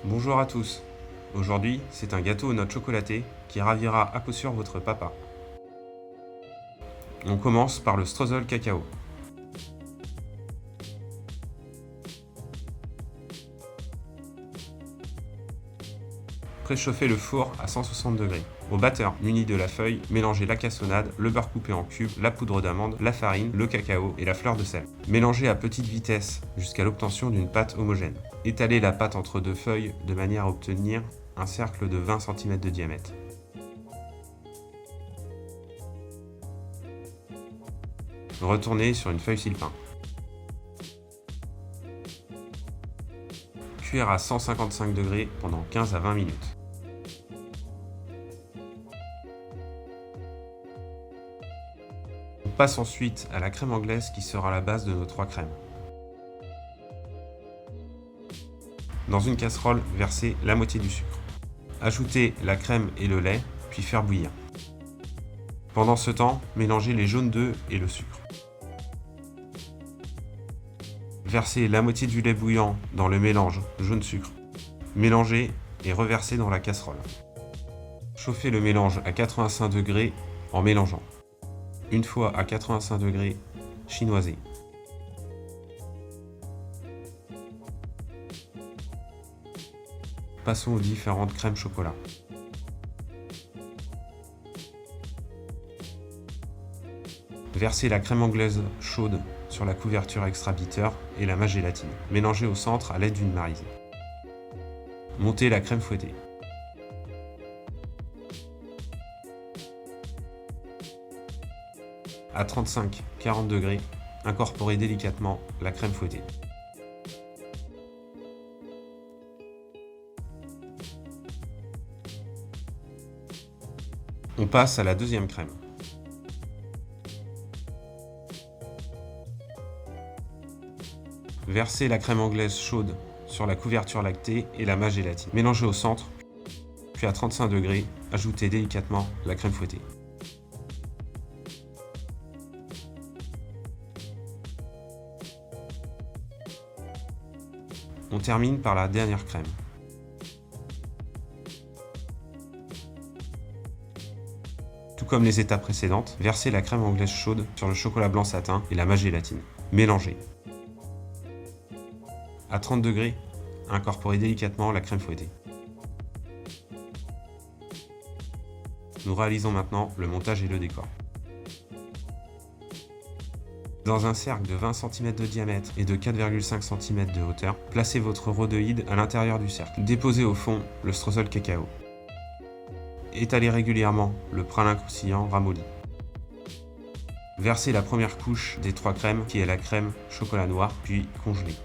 Bonjour à tous. Aujourd'hui, c'est un gâteau aux notes chocolatées qui ravira à coup sûr votre papa. On commence par le streusel cacao. Préchauffez le four à 160 degrés. Au batteur muni de la feuille, mélangez la cassonade, le beurre coupé en cubes, la poudre d'amande, la farine, le cacao et la fleur de sel. Mélangez à petite vitesse jusqu'à l'obtention d'une pâte homogène. Étalez la pâte entre deux feuilles de manière à obtenir un cercle de 20 cm de diamètre. Retournez sur une feuille sile-pain. Cuire à 155 degrés pendant 15 à 20 minutes. On passe ensuite à la crème anglaise qui sera la base de nos 3 crèmes. Dans une casserole, versez la moitié du sucre. Ajoutez la crème et le lait, puis faire bouillir. Pendant ce temps, mélangez les jaunes d'œufs et le sucre. Versez la moitié du lait bouillant dans le mélange jaune-sucre. Mélangez et reversez dans la casserole. Chauffez le mélange à 85 degrés en mélangeant. Une fois à 85 degrés, chinoisez. Passons aux différentes crèmes chocolat. Versez la crème anglaise chaude sur la couverture extra bitter et la mâche gélatine. Mélangez au centre à l'aide d'une maryse. Montez la crème fouettée. À 35-40 degrés, incorporez délicatement la crème fouettée. On passe à la deuxième crème. Versez la crème anglaise chaude sur la couverture lactée et la mâche gélatine. Mélangez au centre, puis à 35 degrés, ajoutez délicatement la crème fouettée. On termine par la dernière crème. Tout comme les étapes précédentes, versez la crème anglaise chaude sur le chocolat blanc satin et la mâche gélatine. Mélangez. À 30 degrés, incorporez délicatement la crème fouettée. Nous réalisons maintenant le montage et le décor. Dans un cercle de 20 cm de diamètre et de 4,5 cm de hauteur, placez votre rhodoïde à l'intérieur du cercle. Déposez au fond le streusel cacao. Étalez régulièrement le pralin croustillant ramolli. Versez la première couche des 3 crèmes qui est la crème chocolat noir, puis congelez.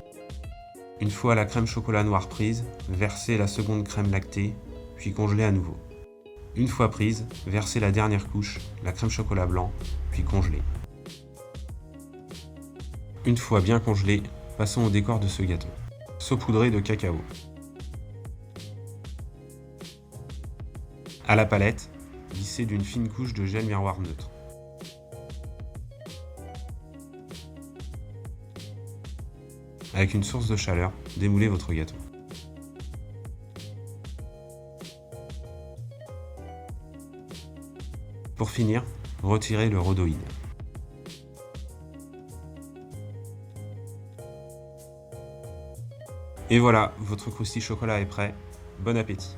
Une fois la crème chocolat noir prise, versez la seconde crème lactée, puis congelez à nouveau. Une fois prise, versez la dernière couche, la crème chocolat blanc, puis congelez. Une fois bien congelé, passons au décor de ce gâteau. Saupoudré de cacao. À la palette, lissez d'une fine couche de gel miroir neutre. Avec une source de chaleur, démoulez votre gâteau. Pour finir, retirez le rhodoïde. Et voilà, votre croustille chocolat est prêt. Bon appétit!